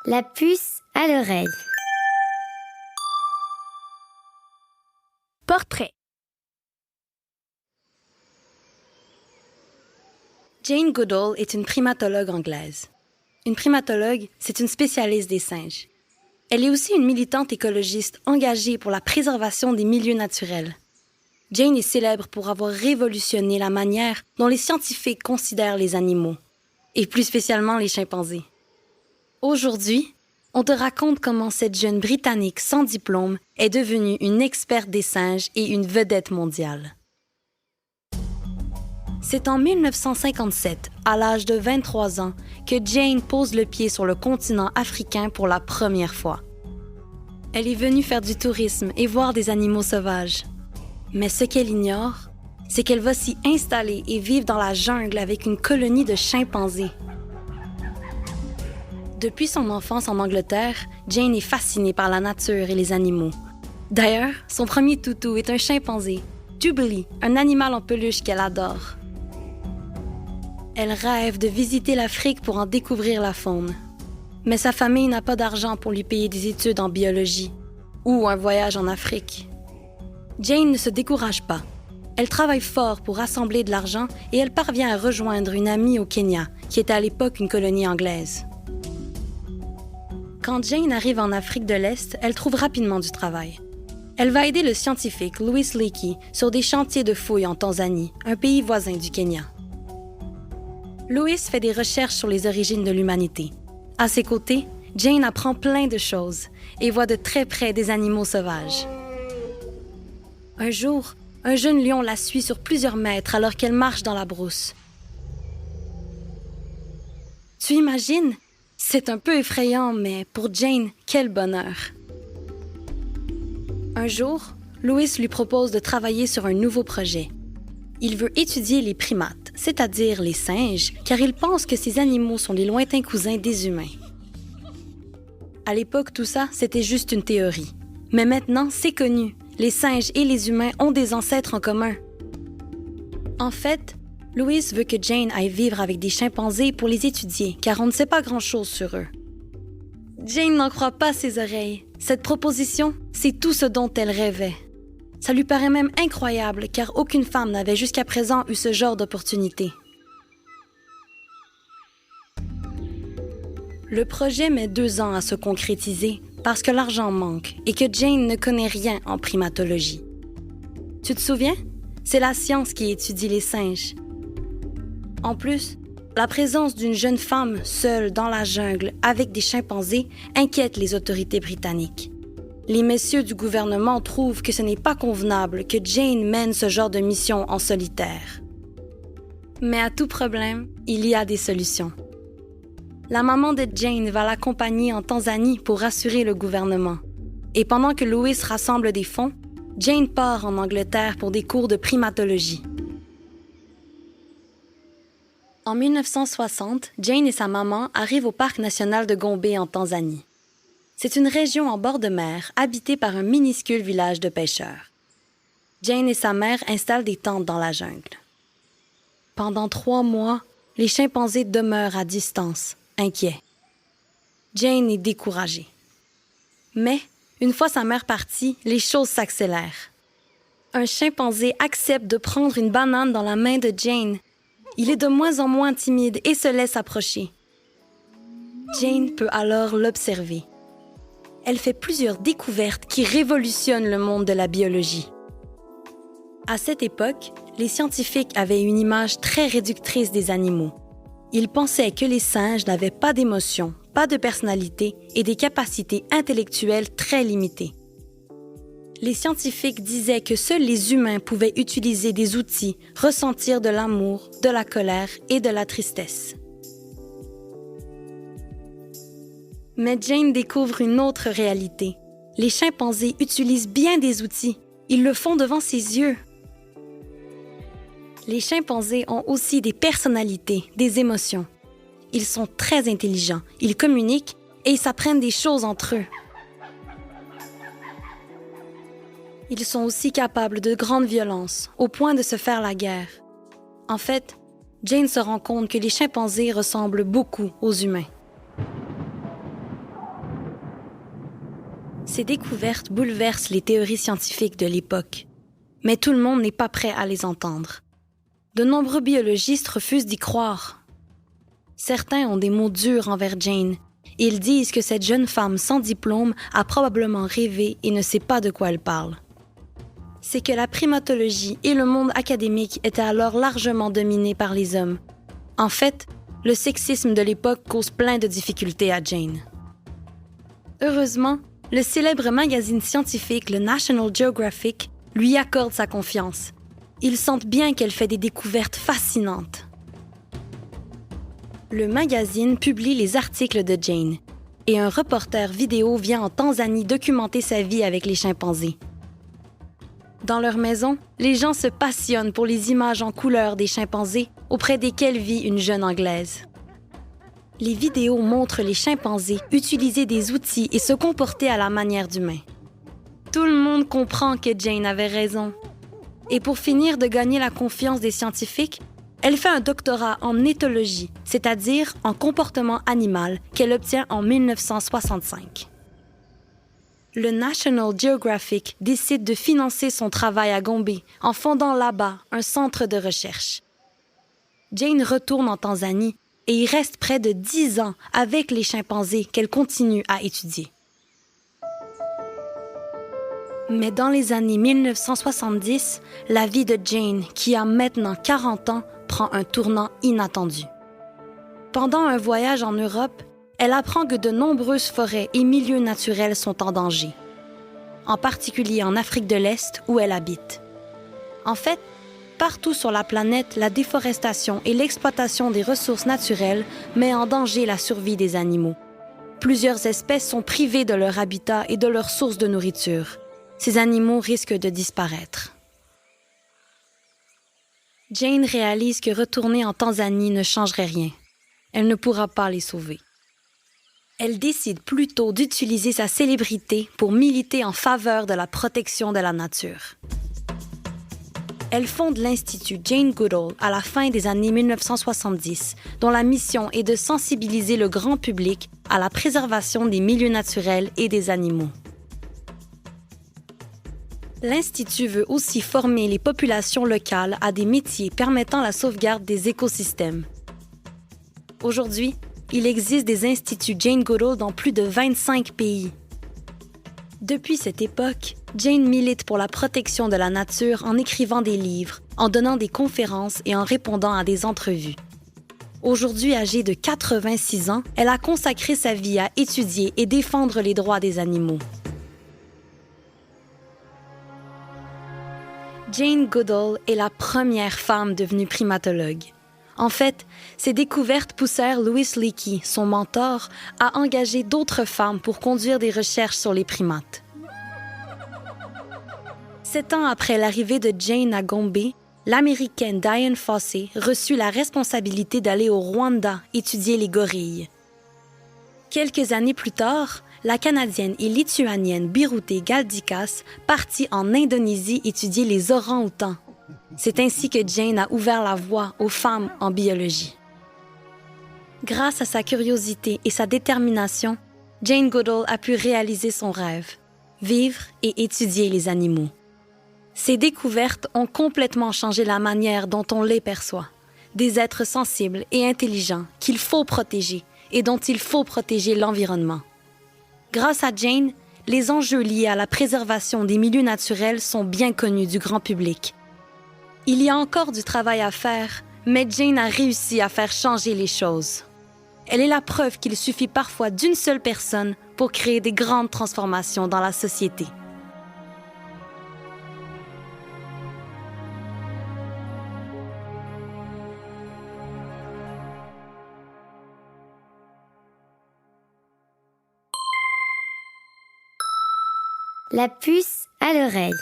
La puce à l'oreille. Portrait. Jane Goodall est une primatologue anglaise. Une primatologue, c'est une spécialiste des singes. Elle est aussi une militante écologiste engagée pour la préservation des milieux naturels. Jane est célèbre pour avoir révolutionné la manière dont les scientifiques considèrent les animaux, et plus spécialement les chimpanzés. Aujourd'hui, on te raconte comment cette jeune Britannique sans diplôme est devenue une experte des singes et une vedette mondiale. C'est en 1957, à l'âge de 23 ans, que Jane pose le pied sur le continent africain pour la première fois. Elle est venue faire du tourisme et voir des animaux sauvages. Mais ce qu'elle ignore, c'est qu'elle va s'y installer et vivre dans la jungle avec une colonie de chimpanzés. Depuis son enfance en Angleterre, Jane est fascinée par la nature et les animaux. D'ailleurs, son premier toutou est un chimpanzé, Jubilee, un animal en peluche qu'elle adore. Elle rêve de visiter l'Afrique pour en découvrir la faune. Mais sa famille n'a pas d'argent pour lui payer des études en biologie ou un voyage en Afrique. Jane ne se décourage pas. Elle travaille fort pour rassembler de l'argent et elle parvient à rejoindre une amie au Kenya, qui était à l'époque une colonie anglaise. Quand Jane arrive en Afrique de l'Est, elle trouve rapidement du travail. Elle va aider le scientifique Louis Leakey sur des chantiers de fouilles en Tanzanie, un pays voisin du Kenya. Louis fait des recherches sur les origines de l'humanité. À ses côtés, Jane apprend plein de choses et voit de très près des animaux sauvages. Un jour, un jeune lion la suit sur plusieurs mètres alors qu'elle marche dans la brousse. Tu imagines? C'est un peu effrayant, mais pour Jane, quel bonheur! Un jour, Louis lui propose de travailler sur un nouveau projet. Il veut étudier les primates, c'est-à-dire les singes, car il pense que ces animaux sont les lointains cousins des humains. À l'époque, tout ça, c'était juste une théorie. Mais maintenant, c'est connu. Les singes et les humains ont des ancêtres en commun. En fait, Louis veut que Jane aille vivre avec des chimpanzés pour les étudier, car on ne sait pas grand-chose sur eux. Jane n'en croit pas ses oreilles. Cette proposition, c'est tout ce dont elle rêvait. Ça lui paraît même incroyable, car aucune femme n'avait jusqu'à présent eu ce genre d'opportunité. Le projet met 2 ans à se concrétiser parce que l'argent manque et que Jane ne connaît rien en primatologie. Tu te souviens? C'est la science qui étudie les singes. En plus, la présence d'une jeune femme seule dans la jungle avec des chimpanzés inquiète les autorités britanniques. Les messieurs du gouvernement trouvent que ce n'est pas convenable que Jane mène ce genre de mission en solitaire. Mais à tout problème, il y a des solutions. La maman de Jane va l'accompagner en Tanzanie pour rassurer le gouvernement. Et pendant que Louis rassemble des fonds, Jane part en Angleterre pour des cours de primatologie. En 1960, Jane et sa maman arrivent au parc national de Gombe en Tanzanie. C'est une région en bord de mer habitée par un minuscule village de pêcheurs. Jane et sa mère installent des tentes dans la jungle. Pendant 3 mois, les chimpanzés demeurent à distance, inquiets. Jane est découragée. Mais, une fois sa mère partie, les choses s'accélèrent. Un chimpanzé accepte de prendre une banane dans la main de Jane. Il est de moins en moins timide et se laisse approcher. Jane peut alors l'observer. Elle fait plusieurs découvertes qui révolutionnent le monde de la biologie. À cette époque, les scientifiques avaient une image très réductrice des animaux. Ils pensaient que les singes n'avaient pas d'émotions, pas de personnalité et des capacités intellectuelles très limitées. Les scientifiques disaient que seuls les humains pouvaient utiliser des outils, ressentir de l'amour, de la colère et de la tristesse. Mais Jane découvre une autre réalité. Les chimpanzés utilisent bien des outils. Ils le font devant ses yeux. Les chimpanzés ont aussi des personnalités, des émotions. Ils sont très intelligents, ils communiquent et ils s'apprennent des choses entre eux. Ils sont aussi capables de grande violence, au point de se faire la guerre. En fait, Jane se rend compte que les chimpanzés ressemblent beaucoup aux humains. Ces découvertes bouleversent les théories scientifiques de l'époque. Mais tout le monde n'est pas prêt à les entendre. De nombreux biologistes refusent d'y croire. Certains ont des mots durs envers Jane. Ils disent que cette jeune femme sans diplôme a probablement rêvé et ne sait pas de quoi elle parle. C'est que la primatologie et le monde académique étaient alors largement dominés par les hommes. En fait, le sexisme de l'époque cause plein de difficultés à Jane. Heureusement, le célèbre magazine scientifique, le National Geographic, lui accorde sa confiance. Ils sentent bien qu'elle fait des découvertes fascinantes. Le magazine publie les articles de Jane et un reporter vidéo vient en Tanzanie documenter sa vie avec les chimpanzés. Dans leur maison, les gens se passionnent pour les images en couleur des chimpanzés auprès desquels vit une jeune Anglaise. Les vidéos montrent les chimpanzés utiliser des outils et se comporter à la manière d'humains. Tout le monde comprend que Jane avait raison. Et pour finir de gagner la confiance des scientifiques, elle fait un doctorat en éthologie, c'est-à-dire en comportement animal, qu'elle obtient en 1965. Le National Geographic décide de financer son travail à Gombe en fondant là-bas un centre de recherche. Jane retourne en Tanzanie et y reste près de 10 ans avec les chimpanzés qu'elle continue à étudier. Mais dans les années 1970, la vie de Jane, qui a maintenant 40 ans, prend un tournant inattendu. Pendant un voyage en Europe, elle apprend que de nombreuses forêts et milieux naturels sont en danger, en particulier en Afrique de l'Est où elle habite. En fait, partout sur la planète, la déforestation et l'exploitation des ressources naturelles met en danger la survie des animaux. Plusieurs espèces sont privées de leur habitat et de leur source de nourriture. Ces animaux risquent de disparaître. Jane réalise que retourner en Tanzanie ne changerait rien. Elle ne pourra pas les sauver. Elle décide plutôt d'utiliser sa célébrité pour militer en faveur de la protection de la nature. Elle fonde l'Institut Jane Goodall à la fin des années 1970, dont la mission est de sensibiliser le grand public à la préservation des milieux naturels et des animaux. L'Institut veut aussi former les populations locales à des métiers permettant la sauvegarde des écosystèmes. Aujourd'hui, il existe des instituts Jane Goodall dans plus de 25 pays. Depuis cette époque, Jane milite pour la protection de la nature en écrivant des livres, en donnant des conférences et en répondant à des entrevues. Aujourd'hui âgée de 86 ans, elle a consacré sa vie à étudier et défendre les droits des animaux. Jane Goodall est la première femme devenue primatologue. En fait, ses découvertes poussèrent Louis Leakey, son mentor, à engager d'autres femmes pour conduire des recherches sur les primates. 7 ans après l'arrivée de Jane à Gombe, l'Américaine Dian Fossey reçut la responsabilité d'aller au Rwanda étudier les gorilles. Quelques années plus tard, la Canadienne et Lituanienne Birutė Galdikas partit en Indonésie étudier les orang-outans. C'est ainsi que Jane a ouvert la voie aux femmes en biologie. Grâce à sa curiosité et sa détermination, Jane Goodall a pu réaliser son rêve, vivre et étudier les animaux. Ces découvertes ont complètement changé la manière dont on les perçoit. Des êtres sensibles et intelligents qu'il faut protéger et dont il faut protéger l'environnement. Grâce à Jane, les enjeux liés à la préservation des milieux naturels sont bien connus du grand public. Il y a encore du travail à faire, mais Jane a réussi à faire changer les choses. Elle est la preuve qu'il suffit parfois d'une seule personne pour créer des grandes transformations dans la société. La puce à l'oreille.